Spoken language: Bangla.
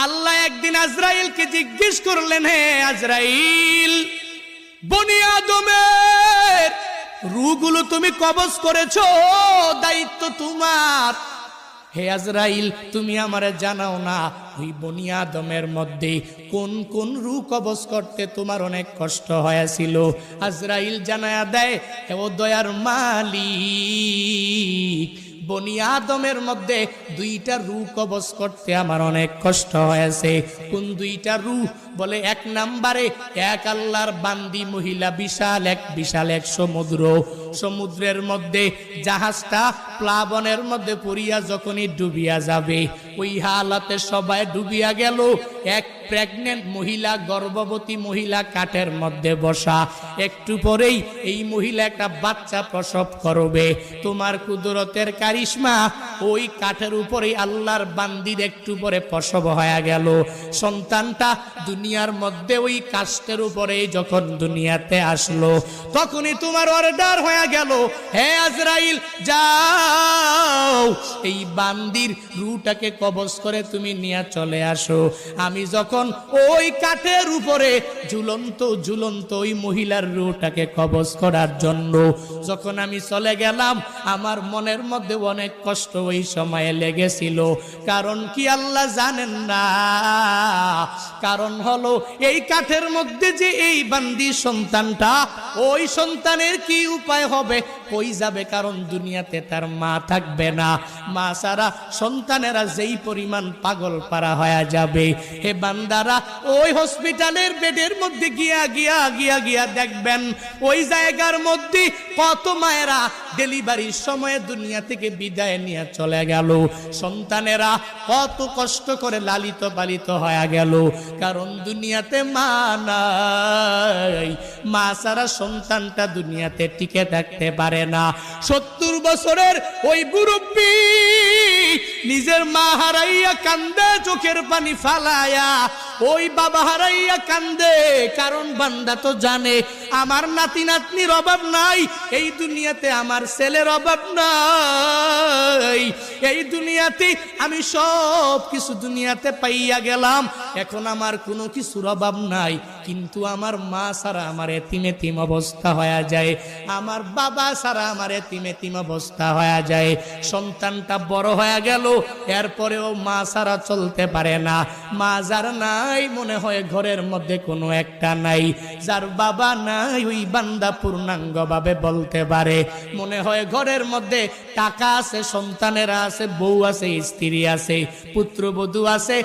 আল্লাহ একদিন আজরাইলকে জিজ্ঞেস করলেন, হে আজরাইল, বনি আদমের রূহগুলো তুমি কবজ করেছো, দায়িত্ব তোমার। হে আজরাইল, তুমি আমারে জানাও না ওই বনি আদমের মধ্যে কোন কোন রূহ কবজ করতে তোমার অনেক কষ্ট হয়েছিল। আজরাইল জানায়া দেয়, হে ও দয়ার মালিক, বনি আদমের মধ্যে দুইটা রূহ কবজ করতে আমার অনেক কষ্ট হয়েছে। কোন দুইটা রূহ? বলে এক নম্বরে এক আল্লাহর বান্দি মহিলা, বিশাল এক সমুদ্রের মধ্যে জাহাজটা প্লাবনের মধ্যে পড়িয়া যখনই ডুবিয়া যাবে, ওই হালাতে সবাই ডুবিয়া গেল। এক প্রেগনেন্ট মহিলা, গর্ভবতী মহিলা কাঠের মধ্যে বসা, একটু পরেই এই মহিলা একটা বাচ্চা প্রসব করবে। তোমার কুদরতের কারিশমা, ওই কাঠের উপরেই আল্লাহর বান্দির একটু পরে প্রসব হয়ে গেল। সন্তানটা দুনিয়ার মধ্যে ওই কাষ্ঠের উপরে যখন দুনিয়াতে আসলো, তখনই তোমার অর্ডার হয়ে গেল, হে আজরাইল, যাও এই বান্দির রূহটাকে কবজ করে তুমি নিয়ে চলে আসো। আমি যখন ওই কাঠের উপরে ঝুলন্ত ওই মহিলার রূহটাকে কবজ করার জন্য যখন আমি চলে গেলাম, আমার মনের মধ্যে অনেক কষ্ট ওই সময়ে লেগেছিল। কারণ কি আল্লাহ জানেন না? কারণ হলো এই কাঠের মধ্যে যে এই বান্দি সন্তানটা, ওই সন্তানের কি উপায় হবে, কই যাবে? কারণ দুনিয়াতে তার মা থাকবে না। মা ছাড়া সন্তানেরা যেই পরিমাণ পাগল পারা হয়ে যাবে, হে বান্দারা, ওই হসপিটালের বেডের মধ্যে গিয়া দেখবেন, ওই জায়গার মধ্যে কত মায়েরা ডেলিভারির সময়ে দুনিয়া থেকে বিদায় নিয়ে চলে গেল। সন্তানেরা কত কষ্ট করে লালিত পালিত হয়ে গেল, কারণ দুনিয়াতে মা নাই। মা ছাড়া সন্তানটা দুনিয়াতে টিকে থাকতে পারে না। 70 বছরের ওই মুরব্বী নিজের মা হারাইয়া কান্দে, চোখের পানি ফালায়া, ওই বাবা হারাইয়া কান্দে। কারণ বান্দা তো জানে আমার নাতি নাতনির অভাব নাই, এই দুনিয়াতে আমার ছেলের অভাব নাই, এই দুনিয়াতে আমি সব কিছু দুনিয়াতে পাইয়া গেলাম, এখন আমার কোনো কিছুর অভাব নাই। কিন্তু আমার মা ছাড়া আমার এতিম অবস্থা হয়ে যায়, আমার বাবা ছাড়া আমার এতিম অবস্থা হয়ে যায়। সন্তানটা বড় হয়ে গেল, এরপরেও মা ছাড়া চলতে পারে না। মা যার নাই, মনে হয় ঘরের মধ্যে কোনো একটা নাই। যার বাবা নাই, ওই বান্দা পূর্ণাঙ্গ ভাবে বলতে পারে, মনে হয় ঘরের মধ্যে টাকা আছে, সন্তানেরা আছে, বউ আছে, স্ত্রী আছে, পুত্রবধূ আছে।